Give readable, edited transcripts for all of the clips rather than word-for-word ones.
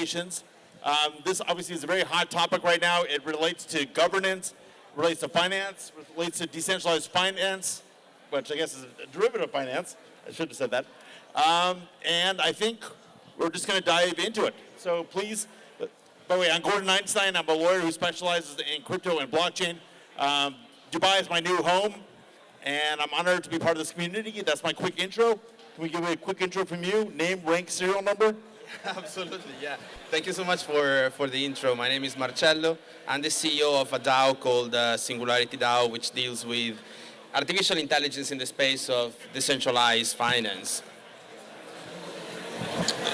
foundations. This obviously is a very hot topic right now. It relates to governance, relates to finance, relates to decentralized finance, which I guess is a derivative of finance. I should have said that. And I think we're just going to dive into it. So please, by the way, I'm Gordon Einstein. I'm a lawyer who specializes in crypto and blockchain. Dubai is my new home, and I'm honored to be part of this community. That's my quick intro. Can we give a quick intro from you? Name, rank, serial number? Absolutely, yeah. Thank you so much for the intro. My name is Marcello. I'm the CEO of a DAO called Singularity DAO, which deals with artificial intelligence in the space of decentralized finance.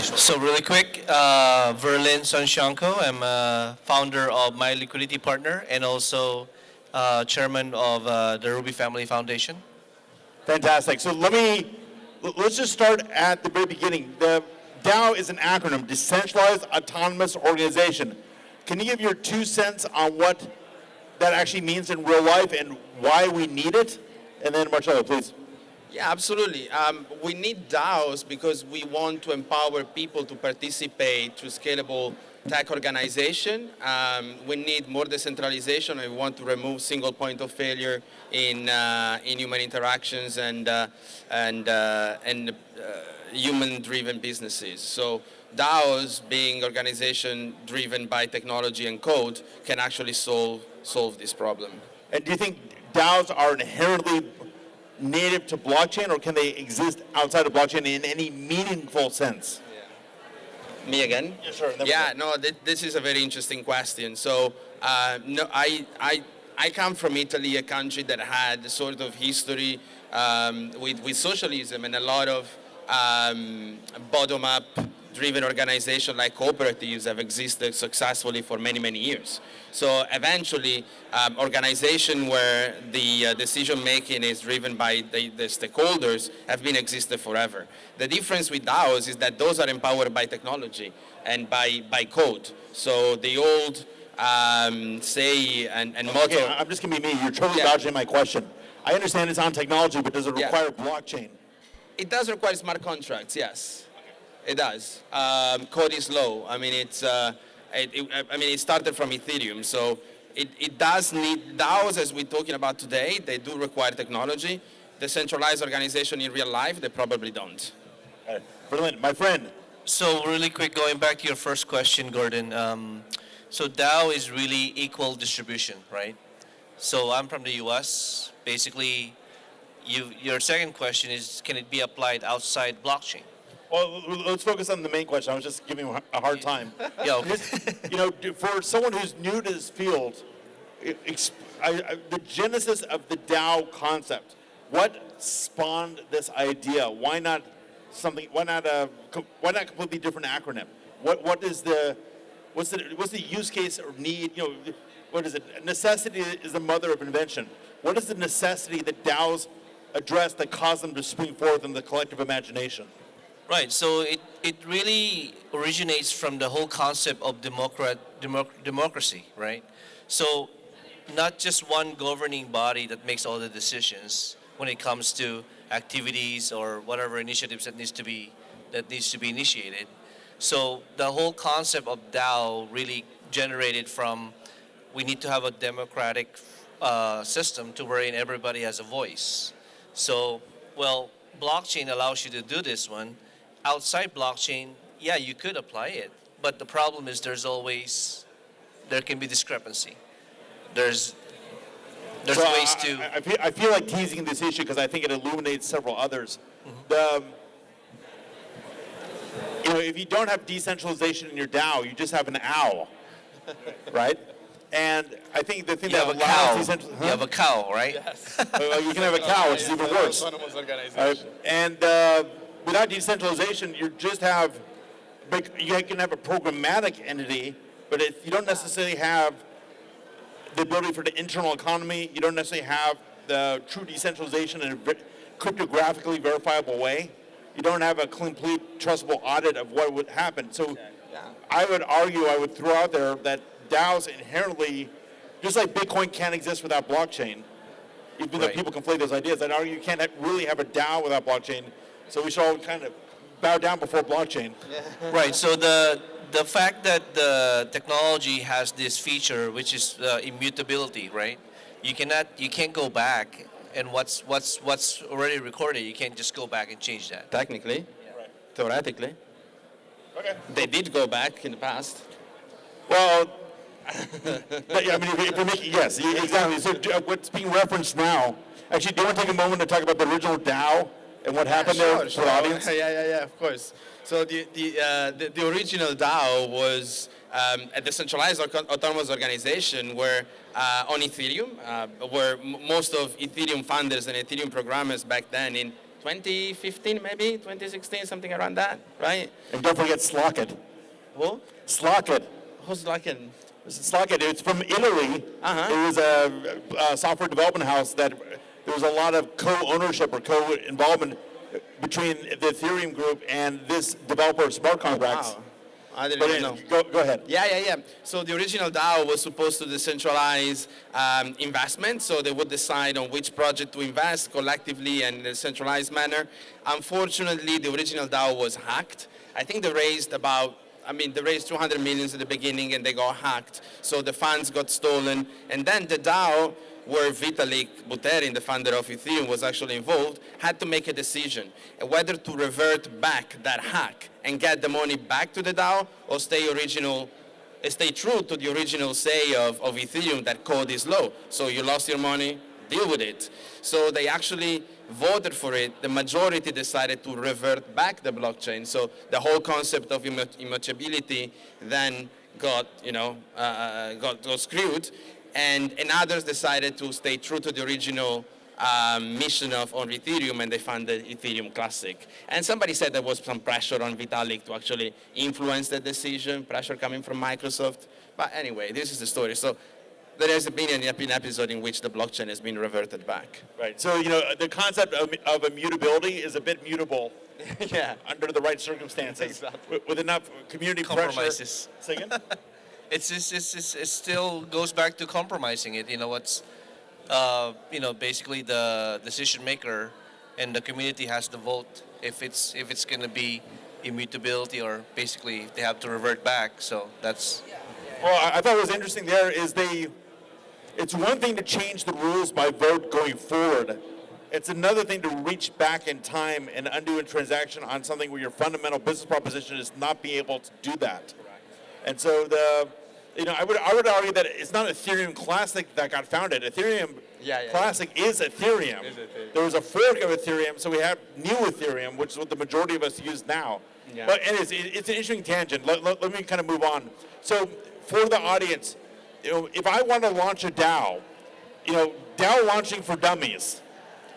So really quick, Verlin Sanciangco. I'm a founder of My Liquidity Partner and also chairman of the Ruby Family Foundation. Fantastic. So let's just start at the very beginning. The DAO is an acronym, Decentralized Autonomous Organization. Can you give your 2 cents on what that actually means in real life and why we need it? And then Marcello, please. Yeah, absolutely. We need DAOs because we want to empower people to participate through scalable tech organization. We need more decentralization, and we want to remove single point of failure in human interactions and human-driven businesses. So DAOs, being organization driven by technology and code, can actually solve this problem. And do you think DAOs are inherently native to blockchain, or can they exist outside of blockchain in any meaningful sense? Yeah. Me again? Yeah, sure. Yeah, no, this is a very interesting question. So, no, I come from Italy, a country that had a sort of history with socialism and a lot of bottom-up driven organizations like cooperatives have existed successfully for many, many years. So eventually, organization where the decision-making is driven by the stakeholders have been existed forever. The difference with DAOs is that those are empowered by technology and by code. So the old say and motto... Okay, I'm just going to be me. You're totally dodging my question. I understand it's on technology, but does it require blockchain? It does require smart contracts, yes. It does. Code is low. I mean, it started from Ethereum, so it does need DAOs, as we're talking about today. They do require technology. Decentralized organization in real life, they probably don't. Verlin, my friend. So really quick, going back to your first question, Gordon. So DAO is really equal distribution, right? So I'm from the U.S. Basically, your second question is, can it be applied outside blockchain? Well, let's focus on the main question. I was just giving him a hard time. Yeah, okay. For someone who's new to this field, the genesis of the Dao concept, what spawned this idea? Why not a completely different acronym? What's the use case or need? What is it? Necessity is the mother of invention. What is the necessity that DAOs address that caused them to spring forth in the collective imagination? Right, so it really originates from the whole concept of democracy, right? So not just one governing body that makes all the decisions when it comes to activities or whatever initiatives that needs to be initiated. So the whole concept of DAO really generated from, we need to have a democratic system to wherein everybody has a voice. So, well, blockchain allows you to do this one. Outside blockchain, yeah, you could apply it, but the problem is there can be discrepancy. There's ways to... I feel like teasing this issue because I think it illuminates several others. Mm-hmm. If you don't have decentralization in your DAO, you just have an owl, right? And I think the thing that allows decentralization... You have a cow, right? Yes. You can have a cow, which is even worse. Autonomous organization. And without decentralization, you can have a programmatic entity, but if you don't necessarily have the ability for the internal economy, you don't necessarily have the true decentralization in a cryptographically verifiable way. You don't have a complete trustable audit of what would happen. So I would throw out there that DAOs inherently, just like Bitcoin can't exist without blockchain, even though people conflate those ideas, I'd argue you can't really have a DAO without blockchain. So we should all kind of bow down before blockchain. Right, so the the fact that the technology has this feature, which is immutability, right? You can't go back, and what's already recorded, you can't just go back and change that. Technically, Right. theoretically, Okay. they did go back in the past. Well, yeah, I mean, if you're making, yes, exactly. So what's being referenced now, actually, do you want to take a moment to talk about the original DAO and what happened there for the audience? Yeah, of course. So the original DAO was a decentralized autonomous organization where on Ethereum, where most of Ethereum founders and Ethereum programmers back then in 2015, maybe 2016, something around that, right? And don't forget Slockit. Who? Slockit. Who's looking? Slockit, it's from Italy. Uh-huh. It was a software development house that there was a lot of co-ownership or co-involvement between the Ethereum group and this developer of smart contracts. Wow. I didn't But even know. go ahead. Yeah. So the original DAO was supposed to decentralize investment, so they would decide on which project to invest collectively and in a centralized manner. Unfortunately, the original DAO was hacked. I think they raised they raised 200 million at the beginning and they got hacked. So the funds got stolen. And then the DAO, where Vitalik Buterin, the founder of Ethereum, was actually involved, had to make a decision whether to revert back that hack and get the money back to the DAO or stay true to the original say of Ethereum that code is low. So you lost your money, deal with it. So they actually voted for it. The majority decided to revert back the blockchain. So the whole concept of immutability then got screwed. And others decided to stay true to the original mission on Ethereum, and they funded Ethereum Classic. And somebody said there was some pressure on Vitalik to actually influence the decision, pressure coming from Microsoft. But anyway, this is the story. So there has been an episode in which the blockchain has been reverted back. Right. So, the concept of immutability is a bit mutable Yeah. under the right circumstances. Exactly. With enough community Compromises. pressure. Say again? It still goes back to compromising it. Basically the decision maker and the community has the vote if it's going to be immutability or basically they have to revert back. So that's. Well, I thought what was interesting there is it's one thing to change the rules by vote going forward. It's another thing to reach back in time and undo a transaction on something where your fundamental business proposition is not being able to do that. And so I would argue that it's not Ethereum Classic that got founded. Ethereum Classic is Ethereum. There was a fork of Ethereum, so we have new Ethereum, which is what the majority of us use now. Yeah. But it's an interesting tangent. Let me kind of move on. So for the audience, if I want to launch a DAO, DAO launching for dummies,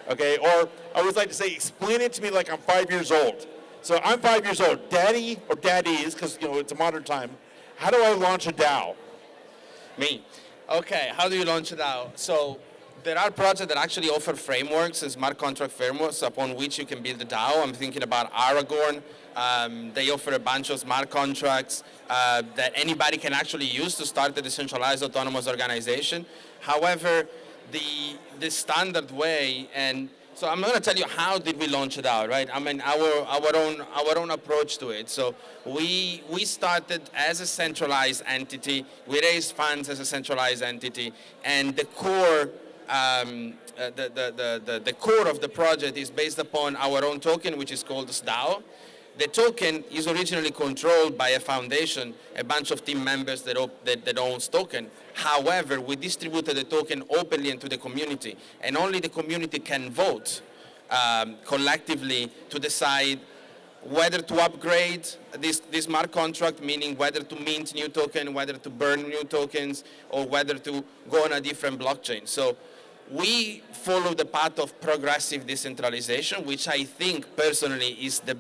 okay? Or I always like to say, explain it to me like I'm 5 years old. So I'm 5 years old. Daddy or daddies, because it's a modern time. How do I launch a DAO? Me. Okay, how do you launch a DAO? So there are projects that actually offer frameworks and smart contract frameworks upon which you can build a DAO. I'm thinking about Aragorn. They offer a bunch of smart contracts that anybody can actually use to start a decentralized autonomous organization. However, the standard way, and so I'm going to tell you how did we launch it out, right? I mean, our own approach to it. So we started as a centralized entity. We raised funds as a centralized entity, and the core the core of the project is based upon our own token, which is called DAO. The token is originally controlled by a foundation, a bunch of team members that owns token. However, we distributed the token openly into the community, and only the community can vote collectively to decide whether to upgrade this smart contract, meaning whether to mint new token, whether to burn new tokens, or whether to go on a different blockchain. So we follow the path of progressive decentralization, which I think personally is the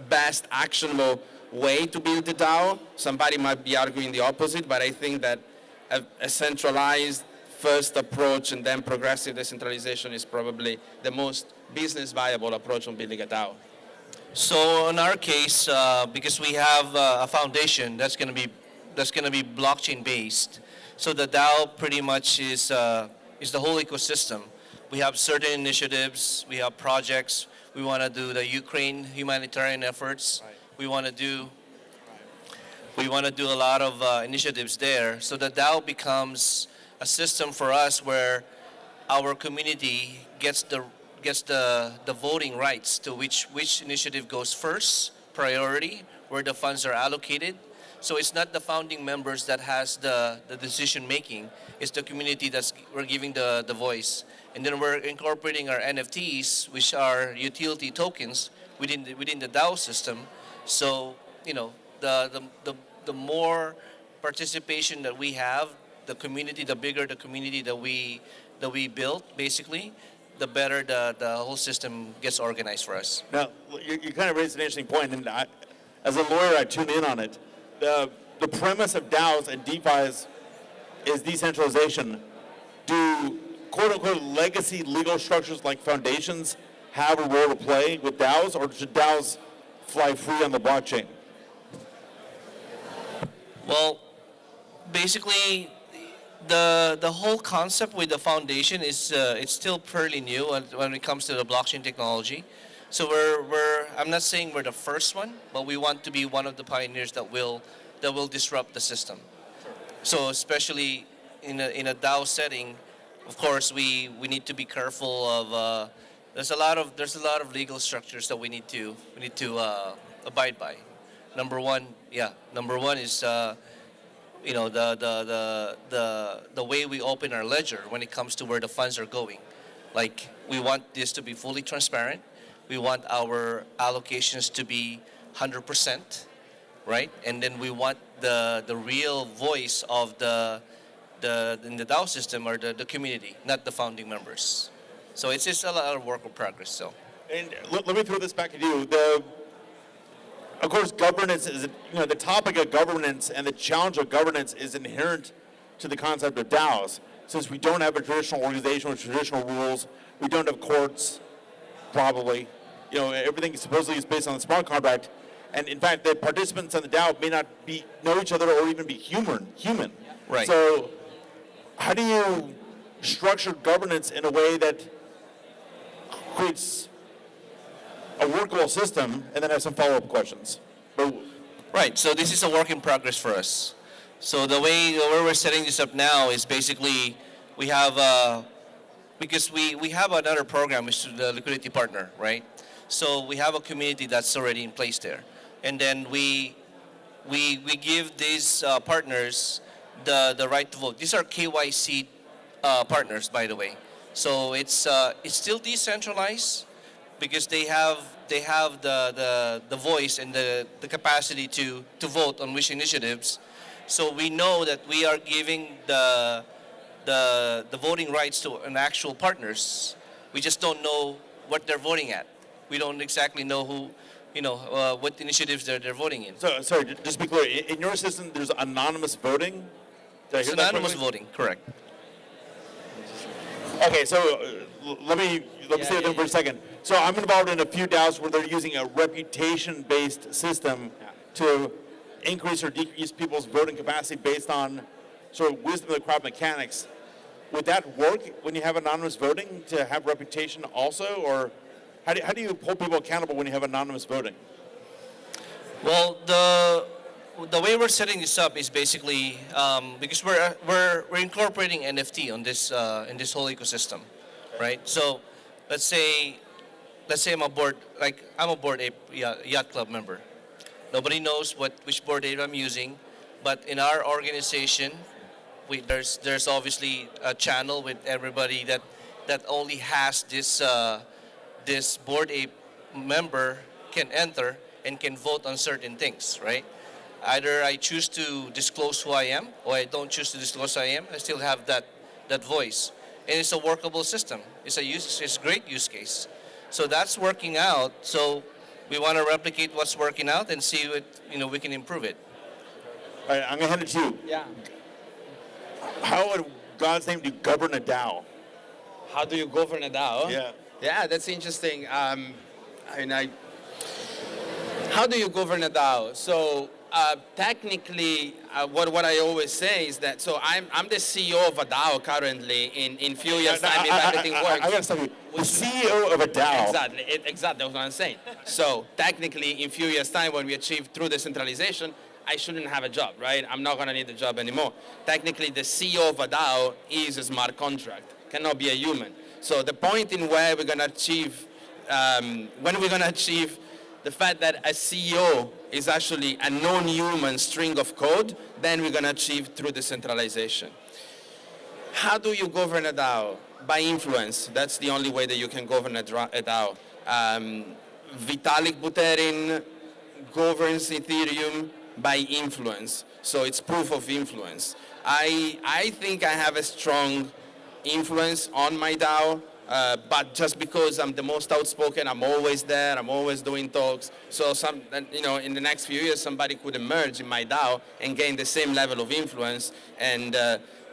best actionable way to build a DAO. Somebody might be arguing the opposite, but I think that a centralized first approach and then progressive decentralization is probably the most business viable approach on building a DAO. So in our case, because we have a foundation that's going to be blockchain based, so the DAO pretty much is the whole ecosystem. We have certain initiatives, we have projects. We want to do the Ukraine humanitarian efforts. Right. We want to do We want to do a lot of initiatives there. So the DAO becomes a system for us where our community gets the voting rights to which initiative goes first, priority, where the funds are allocated. So it's not the founding members that has the decision making. It's the community we're giving the voice. And then we're incorporating our NFTs, which are utility tokens within the DAO system. So, you know, the more participation that we have, the community, the bigger the community that we build, basically, the better the whole system gets organized for us. Now, you kind of raised an interesting point, and as a lawyer, I tune in on it. The premise of DAOs and DeFi's is decentralization. Do quote-unquote legacy legal structures like foundations have a role to play with DAOs, or should DAOs fly free on the blockchain? Well, basically, the whole concept with the foundation is it's still fairly new when it comes to the blockchain technology. So I'm not saying we're the first one, but we want to be one of the pioneers that will disrupt the system. So especially in a DAO setting, of course we need to be careful of there's a lot of legal structures that we need to abide by. Number one is you know, the way we open our ledger when it comes to where the funds are going. Like, we want this to be fully transparent. We want our allocations to be 100%, right? And then we want the real voice of in the DAO system or the community, not the founding members. So it's just a lot of work in progress. So. And let me throw this back at you. Of course, governance is, the topic of governance and the challenge of governance is inherent to the concept of DAOs. Since we don't have a traditional organization with traditional rules, we don't have courts, probably. Everything supposedly is based on the smart contract. And in fact, the participants in the DAO may not know each other or even be human. Right. So how do you structure governance in a way that creates a workable system, and then have some follow-up questions? Right, so this is a work in progress for us. So the way we're setting this up now is basically we have, because we have another program, which is the Liquidity partner, right? So we have a community that's already in place there. And then we give these partners the right to vote. These are KYC partners, by the way. So it's still decentralized, because they have the voice and the capacity to vote on which initiatives. So we know that we are giving the voting rights to an actual partners. We just don't know what they're voting at. We don't exactly know what initiatives they're voting in. So, sorry, just to be clear, in your system, there's anonymous voting? Did I It's hear that anonymous correctly? voting, correct. Okay, so let me stay with them for a second. So I'm involved in a few DAOs where they're using a reputation-based system to increase or decrease people's voting capacity based on sort of wisdom of the crowd mechanics. Would that work when you have anonymous voting to have reputation also, or how do you hold people accountable when you have anonymous voting? Well, the way we're setting this up is basically because we're incorporating NFT on this in this whole ecosystem, right? So let's say I'm a Bored Ape Yacht Club member. Nobody knows which Bored Ape I'm using, but in our organization, there's obviously a channel with everybody that only has this Bored Ape member can enter and can vote on certain things, right? Either I choose to disclose who I am, or I don't choose to disclose who I am. I still have that voice, and it's a workable system. It's a great use case. So that's working out. So we want to replicate what's working out and see what we can improve it. All right, I'm gonna hand it to you. Yeah. How would God's name do govern a DAO? How do you govern a DAO? Yeah. Yeah, that's interesting. How do you govern a DAO? So technically, what I always say is that, so I'm the CEO of a DAO currently. In few years' time, if everything works. I gotta stop you. The CEO of a DAO. Exactly, that's what I'm saying. So technically, in few years' time, when we achieve true decentralization, I shouldn't have a job, right? I'm not going to need a job anymore. Technically, the CEO of a DAO is a smart contract, cannot be a human. So the point in where we're going to achieve, when we're going to achieve the fact that a CEO is actually a non-human string of code, then we're going to achieve through decentralization. How do you govern a DAO? By influence. That's the only way that you can govern a DAO. Vitalik Buterin governs Ethereum by influence. So it's proof of influence. I think I have a strong influence on my DAO, but just because I'm the most outspoken, I'm always there, I'm always doing talks. So in the next few years, somebody could emerge in my DAO and gain the same level of influence and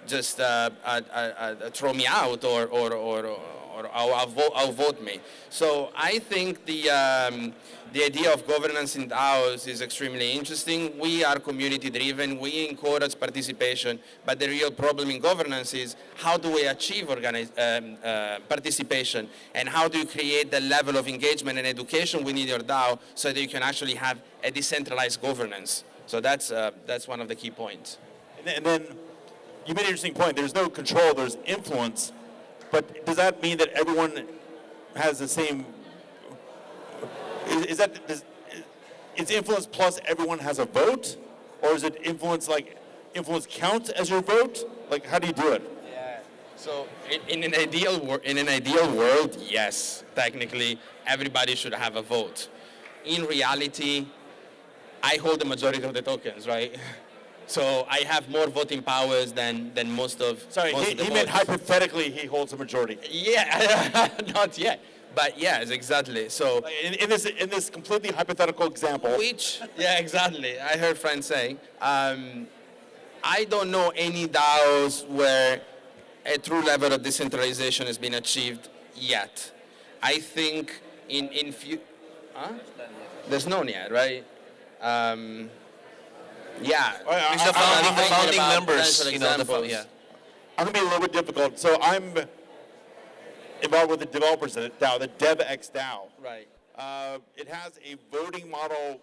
just throw me out or outvote me. So I think the idea of governance in DAOs is extremely interesting. We are community driven, we encourage participation, but the real problem in governance is how do we achieve participation, and how do you create the level of engagement and education within your DAO so that you can actually have a decentralized governance. So that's one of the key points. And then you made an interesting point. There's no control, there's influence. But does that mean that everyone has the same? Is influence plus everyone has a vote, or is it influence counts as your vote? Like, how do you do it? Yeah. So in an ideal world, yes, technically everybody should have a vote. In reality, I hold the majority of the tokens, right? So I have more voting powers than most of. Sorry, he meant hypothetically he holds a majority. Yeah, not yet, but yes, exactly. So In this completely hypothetical example, yeah, exactly. I heard friends saying, I don't know any DAOs where a true level of decentralization has been achieved yet. I think there's none yet, right? Yeah. It's the founding members, yeah. I'm going to be a little bit difficult. So I'm involved with the developers of the DAO, the DevX DAO. Right. It has a voting model,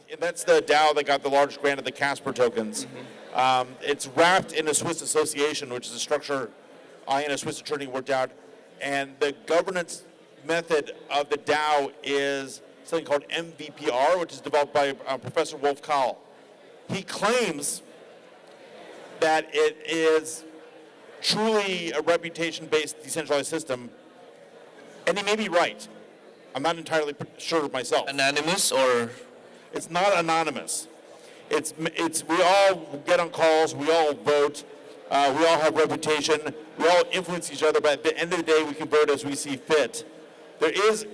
and that's the DAO that got the largest grant of the Casper tokens. Mm-hmm. It's wrapped in a Swiss association, which is a structure I and a Swiss attorney worked out. And the governance method of the DAO is something called MVPR, which is developed by Professor Wolf Kahl. He claims that it is truly a reputation-based decentralized system, and he may be right. I'm not entirely sure myself. Anonymous or? It's not anonymous. It's we all get on calls, we all vote, we all have reputation, we all influence each other, but at the end of the day, we can vote as we see fit. There is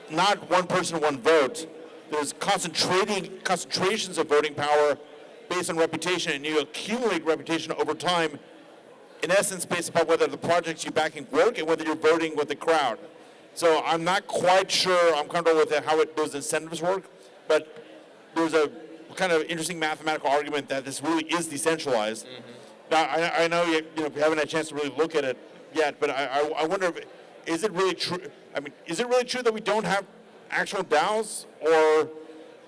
not one person, one vote. There's concentrations of voting power based on reputation, and you accumulate reputation over time, in essence, based upon whether the projects you're backing work and whether you're voting with the crowd. So I'm not quite sure I'm comfortable with how those incentives work, but there's a kind of interesting mathematical argument that this really is decentralized. Mm-hmm. Now, I know you haven't had a chance to really look at it yet, but I wonder is it really true? I mean, is it really true that we don't have actual DAOs, or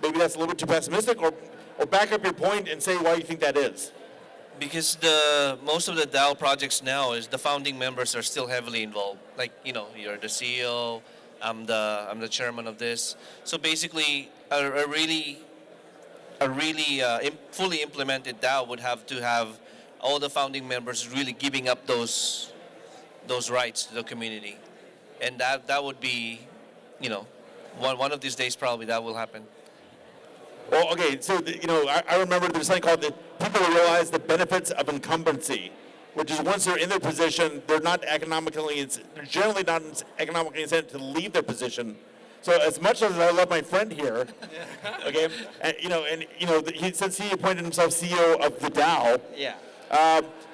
maybe that's a little bit too pessimistic, or back up your point and say why you think that is? Because most of the DAO projects now is the founding members are still heavily involved. Like, you're the CEO, I'm the chairman of this. So basically, a really fully implemented DAO would have to have all the founding members really giving up those rights to the community, and that would be, one of these days probably that will happen. Well, okay, so I remember there's something called people realize the benefits of incumbency, which is once they're in their position, they're generally not economically incented to leave their position. So as much as I love my friend here, okay, and since he appointed himself CEO of the DAO, yeah.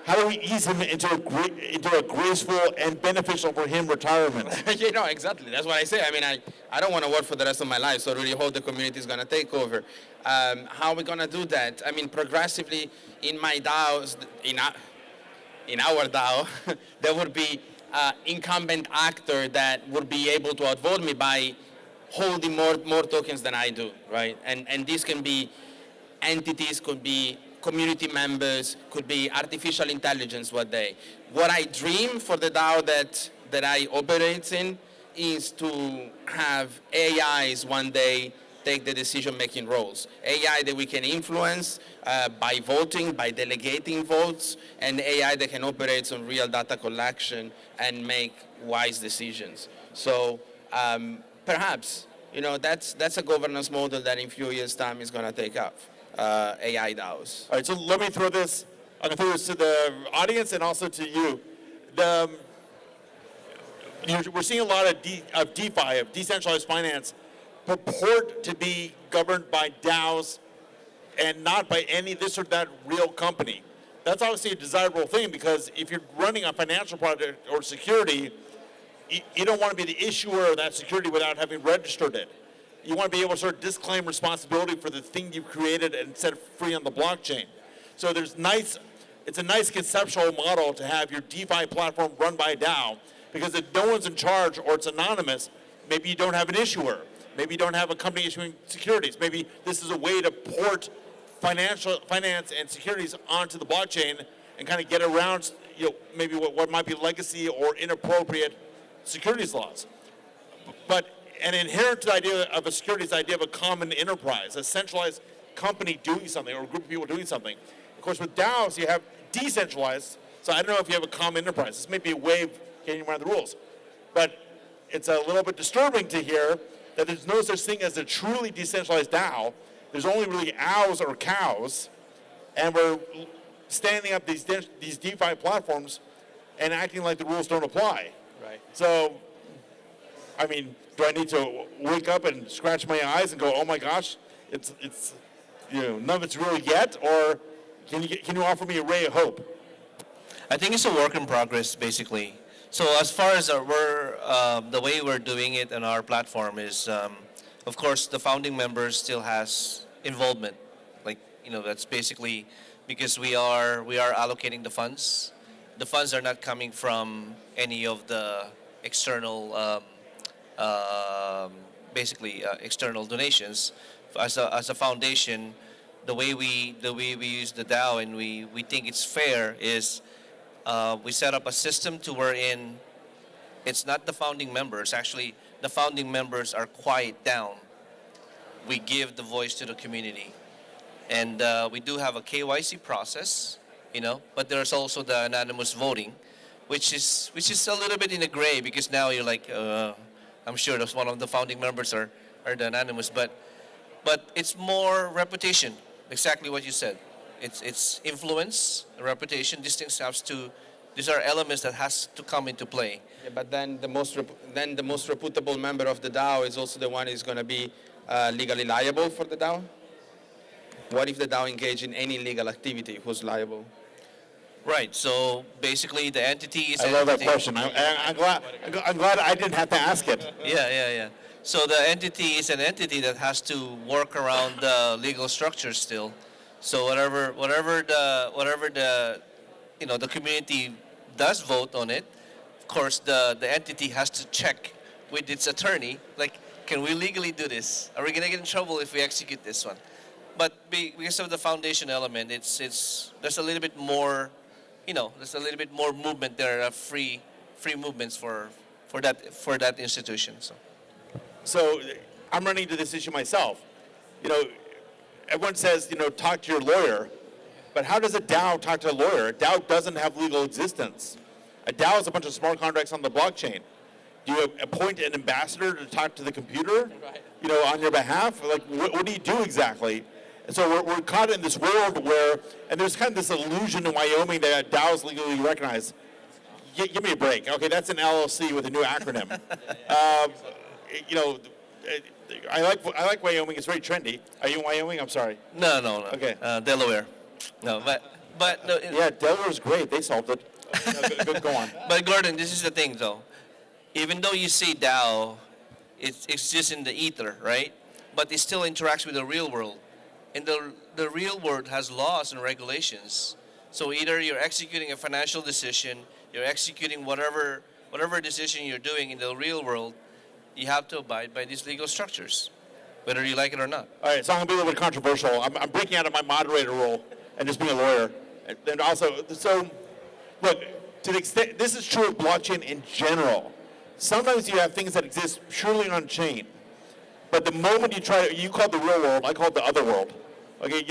How do we ease him into a graceful and beneficial for him retirement? Exactly. That's what I say. I mean, I don't want to work for the rest of my life, so I really hope the community is going to take over. How are we going to do that? I mean, progressively in my DAOs, in our DAO, there would be incumbent actor that would be able to outvote me by holding more tokens than I do, right? And this can be entities, could be community members, could be artificial intelligence one day. What I dream for the DAO that I operate in is to have AIs one day take the decision-making roles. AI that we can influence by voting, by delegating votes, and AI that can operate on real data collection and make wise decisions. So perhaps, that's a governance model that in a few years' time is going to take off. AI DAOs. All right, so let me throw this. I'm going to throw this to the audience and also to you. We're seeing a lot of DeFi, of decentralized finance, purport to be governed by DAOs and not by any this or that real company. That's obviously a desirable thing, because if you're running a financial product or security, you don't want to be the issuer of that security without having registered it. You want to be able to sort of disclaim responsibility for the thing you've created and set it free on the blockchain. So it's a nice conceptual model to have your DeFi platform run by a DAO, because if no one's in charge or it's anonymous, maybe you don't have an issuer. Maybe you don't have a company issuing securities. Maybe this is a way to port finance and securities onto the blockchain and kind of get around, maybe what might be legacy or inappropriate securities laws. But an inherent to the idea of a securities idea of a common enterprise, a centralized company doing something or a group of people doing something. Of course, with DAOs, you have decentralized, so I don't know if you have a common enterprise. This may be a way of getting around the rules. But it's a little bit disturbing to hear that there's no such thing as a truly decentralized DAO. There's only really owls or cows, and we're standing up these DeFi platforms and acting like the rules don't apply. Right. So, I mean, do I need to wake up and scratch my eyes and go, oh my gosh, it's none of it's really yet, or can you offer me a ray of hope? I think it's a work in progress, basically. So as far as the way we're doing it on our platform is, of course, the founding members still has involvement. That's basically because we are allocating the funds. The funds are not coming from any of the external, external donations. As a foundation, the way we use the DAO and we think it's fair is. We set up a system to wherein it's not the founding members. Actually, the founding members are quiet down. We give the voice to the community. And we do have a KYC process, but there's also the anonymous voting, which is a little bit in the gray, because now you're like, I'm sure that's one of the founding members are the anonymous, but it's more reputation, exactly what you said. It's influence, reputation. These are elements that has to come into play. Yeah, but then the most reputable member of the DAO is also the one who's going to be legally liable for the DAO. What if the DAO engage in any legal activity? Who's liable? Right. So basically, the entity is. I love that question. I'm glad I didn't have to ask it. Yeah. So the entity is an entity that has to work around the legal structure still. So whatever the the community does vote on it, of course the entity has to check with its attorney, like, can we legally do this? Are we gonna get in trouble if we execute this one? But because of the foundation element, there's a little bit more, there's a little bit more movement. There are free movements for that institution. So I'm running into this issue myself. Everyone says, talk to your lawyer, but how does a DAO talk to a lawyer? A DAO doesn't have legal existence. A DAO is a bunch of smart contracts on the blockchain. Do you appoint an ambassador to talk to the computer, on your behalf? Like, what do you do exactly? And so we're caught in this world where, and there's kind of this illusion in Wyoming that DAO is legally recognized. Give me a break. Okay, that's an LLC with a new acronym. I like Wyoming. It's very trendy. Are you in Wyoming? I'm sorry. No. Okay. Delaware. No, but no. Yeah, Delaware's great. They solved it. Go on. But Gordon, this is the thing, though. Even though you say DAO, it's just in the ether, right? But it still interacts with the real world, and the real world has laws and regulations. So either you're executing a financial decision, you're executing whatever decision you're doing in the real world, you have to abide by these legal structures. whether you like it or not. All right, so I'm going to be a little bit controversial. I'm breaking out of my moderator role and just being a lawyer. And also, so, look, to the extent, this is true of blockchain in general. Sometimes you have things that exist purely on chain. But the moment you call it the real world, I call it the other world. Okay,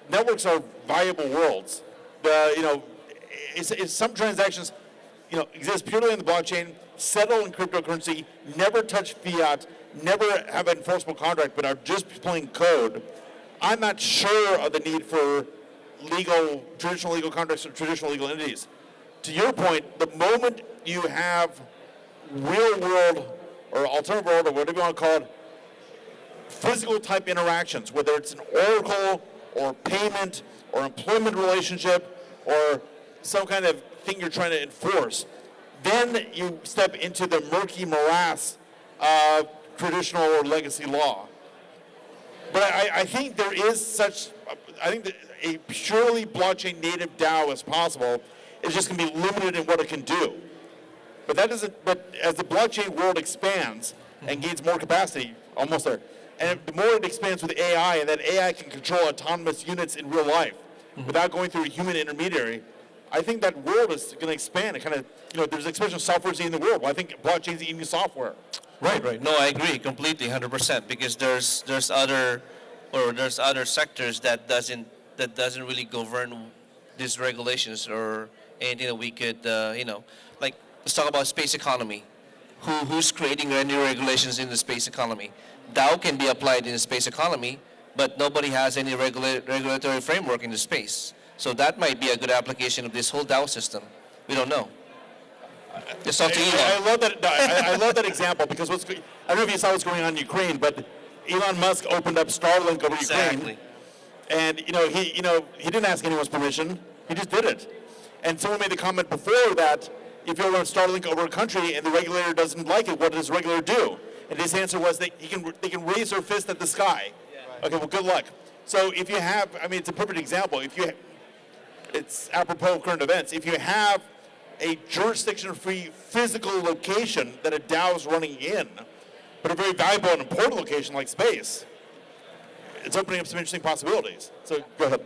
networks are viable worlds. It's some transactions, exist purely on the blockchain, settle in cryptocurrency, never touch fiat, never have an enforceable contract, but are just plain code. I'm not sure of the need for traditional legal contracts or traditional legal entities. To your point, the moment you have real world or alternative world or whatever you want to call it, physical type interactions, whether it's an oracle or payment or employment relationship or some kind of thing you're trying to enforce, then you step into the murky morass of traditional or legacy law. But I think there is I think that a purely blockchain native DAO is possible. It's just going to be limited in what it can do. But as the blockchain world expands and gains more capacity, almost there, and the more it expands with AI, and that AI can control autonomous units in real life without going through a human intermediary, I think that world is going to expand. It kind of, there's an expression of software is eating the world. Well, I think blockchain's eating software. Right. No, I agree completely, 100%. Because there's other sectors that doesn't really govern these regulations or anything that we could, like let's talk about space economy. Who's creating any regulations in the space economy? DAO can be applied in the space economy, but nobody has any regulatory framework in the space. So that might be a good application of this whole DAO system. We don't know. It's up to Elon. I love that. I love that example because I don't know if you saw what's going on in Ukraine, but Elon Musk opened up Starlink over Ukraine, and he didn't ask anyone's permission. He just did it. And someone made the comment before that if you run Starlink over a country and the regulator doesn't like it, what does the regulator do? And his answer was they can raise their fist at the sky. Yeah. Okay, well, good luck. So if you have, it's a perfect example. It's apropos of current events. If you have a jurisdiction-free physical location that a DAO is running in, but a very valuable and important location like space, it's opening up some interesting possibilities. So go ahead.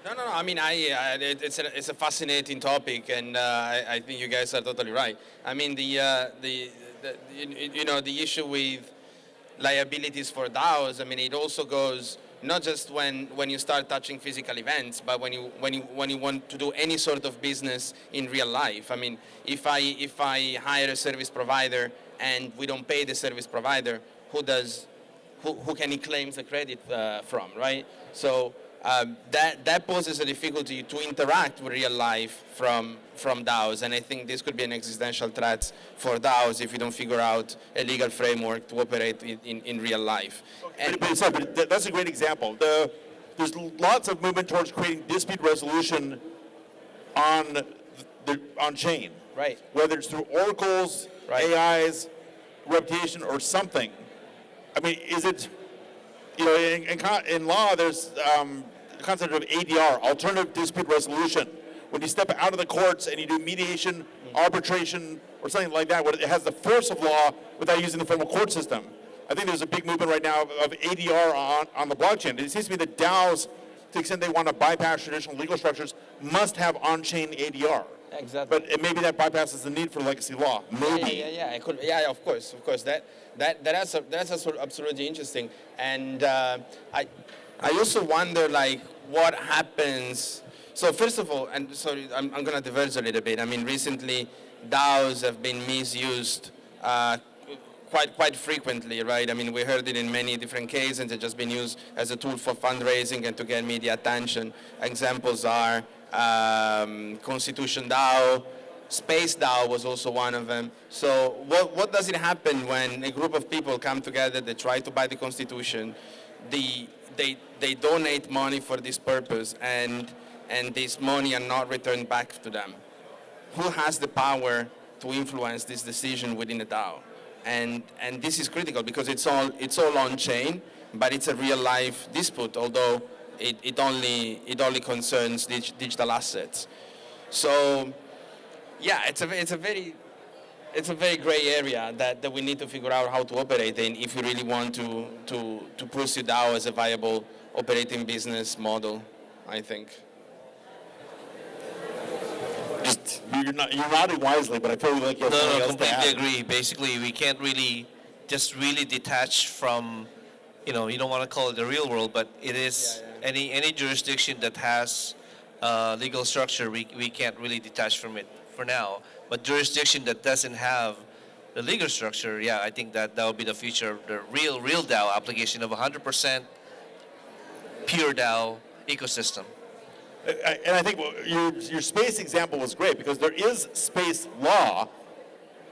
No. It's a fascinating topic, and I think you guys are totally right. I mean, the issue with liabilities for DAOs. It also goes not just when you start touching physical events, but when you want to do any sort of business in real life. If I hire a service provider and we don't pay the service provider, who can he claim the credit from, right? So that poses a difficulty to interact with real life from DAOs, and I think this could be an existential threat for DAOs if you don't figure out a legal framework to operate in real life. But that's a great example. There's lots of movement towards creating dispute resolution on chain, right? Whether it's through oracles, right, AIs, reputation, or something. Is it? In law, there's the concept of ADR, alternative dispute resolution. When you step out of the courts and you do mediation, arbitration, or something like that, where it has the force of law without using the formal court system. I think there's a big movement right now of ADR on the blockchain. It seems to me that DAOs, to the extent they want to bypass traditional legal structures, must have on-chain ADR. Exactly. But maybe that bypasses the need for legacy law. Maybe. Yeah, of course. That's absolutely interesting. And I also wonder, what happens. So first of all, and sorry, I'm going to diverge a little bit. Recently, DAOs have been misused quite frequently, right? We heard it in many different cases, and they've just been used as a tool for fundraising and to get media attention. Examples are Constitution DAO, Space DAO was also one of them. So what does it happen when a group of people come together, they try to buy the Constitution, they donate money for this purpose, and this money are not returned back to them? Who has the power to influence this decision within the DAO? And this is critical because it's all on chain, but it's a real life dispute, although it only concerns digital assets. So yeah, it's a very it's a very gray area that we need to figure out how to operate in if we really want to pursue DAO as a viable operating business model, I think. You're nodding wisely, but I feel like you have something No, else to completely add. agree. Basically, we can't really just really detach from, you don't want to call it the real world, but it is any jurisdiction that has legal structure, we can't really detach from it for now. But jurisdiction that doesn't have the legal structure, yeah, I think that will be the future of the real DAO application of 100% pure DAO ecosystem. And I think your space example was great because there is space law.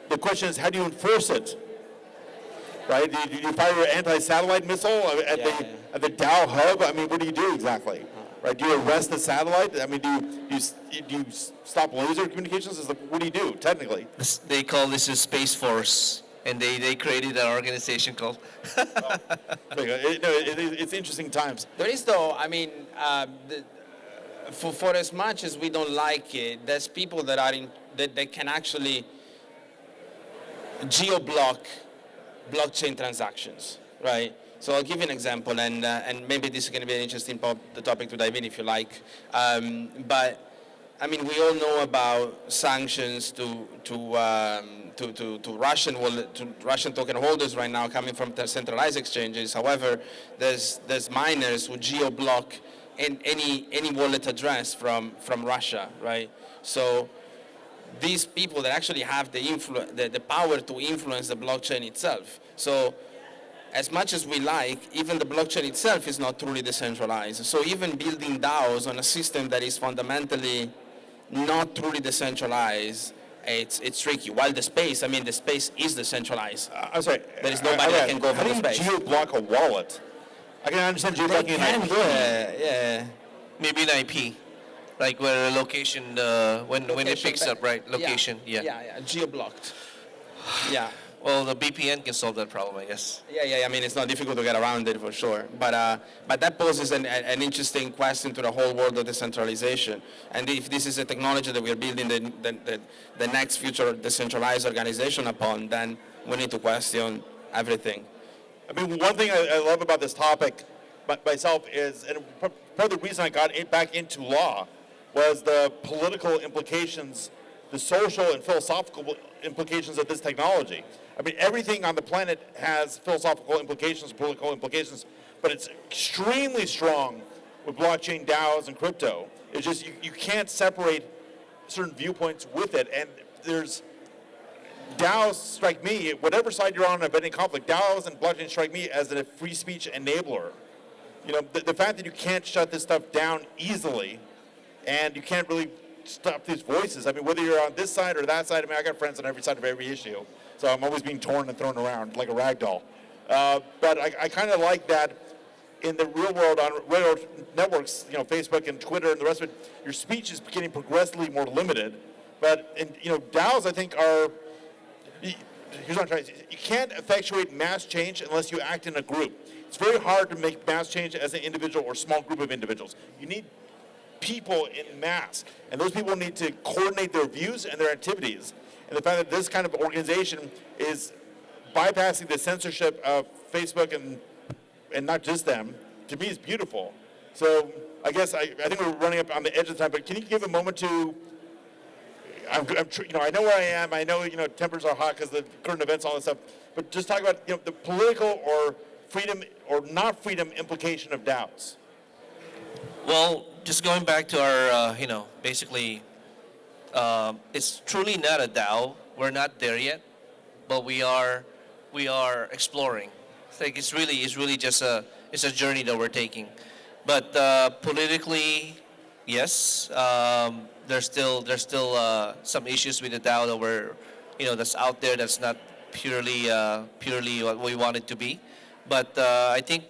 The question is, how do you enforce it? Right? Do you fire your anti-satellite missile at the Dow hub? I mean, what do you do exactly? Right? Do you arrest the satellite? I mean, do you stop laser communications? What do you do technically? They call this a Space Force, and they created an organization called. It's interesting times. There is though, I mean, for as much as we don't like it, there's people that are that can actually geo-block blockchain transactions, right? So I'll give you an example, and maybe this is going to be an interesting topic to dive in if you like. But I mean, we all know about sanctions to Russian token holders right now coming from the centralized exchanges. However, there's miners who geo-block any wallet address from Russia, right? So these people that actually have the power to influence the blockchain itself. So as much as we like, even the blockchain itself is not truly decentralized. So even building DAOs on a system that is fundamentally not truly decentralized, it's tricky. While the space is decentralized. I'm sorry. There is nobody that can go How for do the you space. geo-block a wallet? I can understand geo-blocking an IP. Yeah. Maybe an IP, like where a location, when it picks up, right? Location, yeah. Geo-blocked. Yeah. Well, the VPN can solve that problem, I guess. Yeah. I mean, it's not difficult to get around it for sure. But that poses an interesting question to the whole world of decentralization. And if this is a technology that we are building the next future decentralized organization upon, then we need to question everything. I mean, one thing I love about this topic myself is, and part of the reason I got back into law was the political implications, the social and philosophical implications of this technology. I mean, everything on the planet has philosophical implications, political implications, but it's extremely strong with blockchain, DAOs, and crypto. It's just you can't separate certain viewpoints with it, and there's DAOs strike me, whatever side you're on of any conflict, DAOs and blockchain strike me as a free speech enabler. You know, the fact that you can't shut this stuff down easily and you can't really stop these voices. I mean, whether you're on this side or that side, I mean, I got friends on every side of every issue. So I'm always being torn and thrown around like a rag doll. But I kind of like that in the real world on railroad networks, you know, Facebook and Twitter and the rest of it, your speech is getting progressively more limited. But, DAOs, I think, are... Here's what I'm trying to say. You can't effectuate mass change unless you act in a group. It's very hard to make mass change as an individual or small group of individuals. You need people in mass, and those people need to coordinate their views and their activities. And the fact that this kind of organization is bypassing the censorship of Facebook and not just them, to me is beautiful. So I guess I think we're running up on the edge of the time, but can you give a moment to... I know where I am. I know, tempers are hot because the current events, all that stuff. But just talk about, the political or freedom or not freedom implication of DAOs. Well, just going back to our, basically, it's truly not a DAO. We're not there yet, but we are exploring. It's really just it's a journey that we're taking. But politically, yes. There's still some issues with the DAO that we're, that's out there that's not purely what we want it to be. But I think,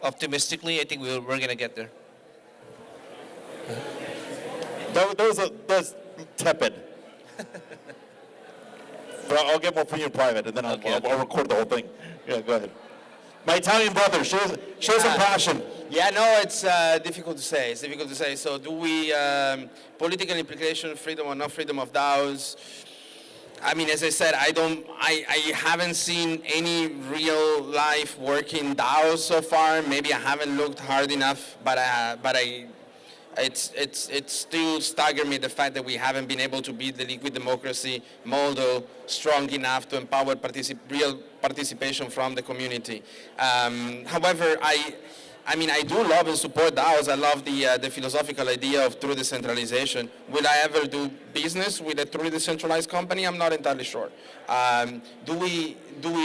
optimistically, I think we're gonna get there. That was tepid. But I'll get more from you in private, and then I'll record the whole thing. Yeah, go ahead. My Italian brother, show some passion. Yeah, no, it's difficult to say. It's difficult to say. So do we, political implication, freedom or not freedom of DAOs? I mean, as I said, I haven't seen any real life working DAOs so far. Maybe I haven't looked hard enough, but it's still stagger me the fact that we haven't been able to beat the liquid democracy model strong enough to empower real participation from the community. However, I mean, I do love and support DAOs. I love the philosophical idea of true decentralization. Will I ever do business with a truly decentralized company? I'm not entirely sure. Do we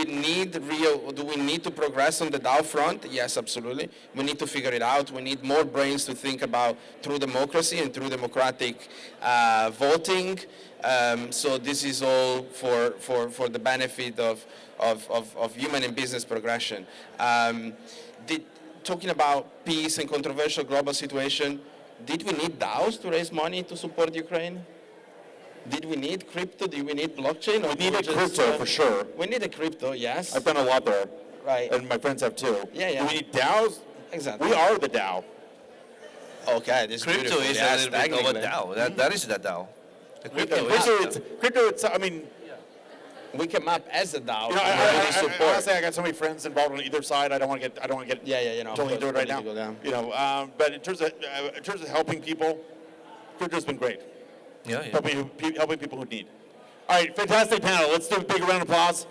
need to progress on the DAO front? Yes, absolutely. We need to figure it out. We need more brains to think about true democracy and true democratic voting. So this is all for the benefit of human and business progression. Talking about peace and controversial global situation, did we need DAOs to raise money to support Ukraine? Did we need crypto? Do we need blockchain? Or We need a crypto for sure. We need a crypto, yes. I've done a lot there, Right. and my friends have too. Yeah, yeah. Do we need DAOs? Exactly. We are the DAO. Okay, this is Crypto beautiful. is Yes, a little bit of a technically. DAO. That is the DAO. The crypto is. Crypto. It's. I mean, We came up as a DAO. you know, support. honestly, I got so many friends involved on either side. I don't want to get. Yeah, you know, Totally into it right now. political, yeah. You know, but in terms of helping people, crypto's been great. Yeah, yeah. Helping people who need. All right, fantastic panel. Let's do a big round of applause.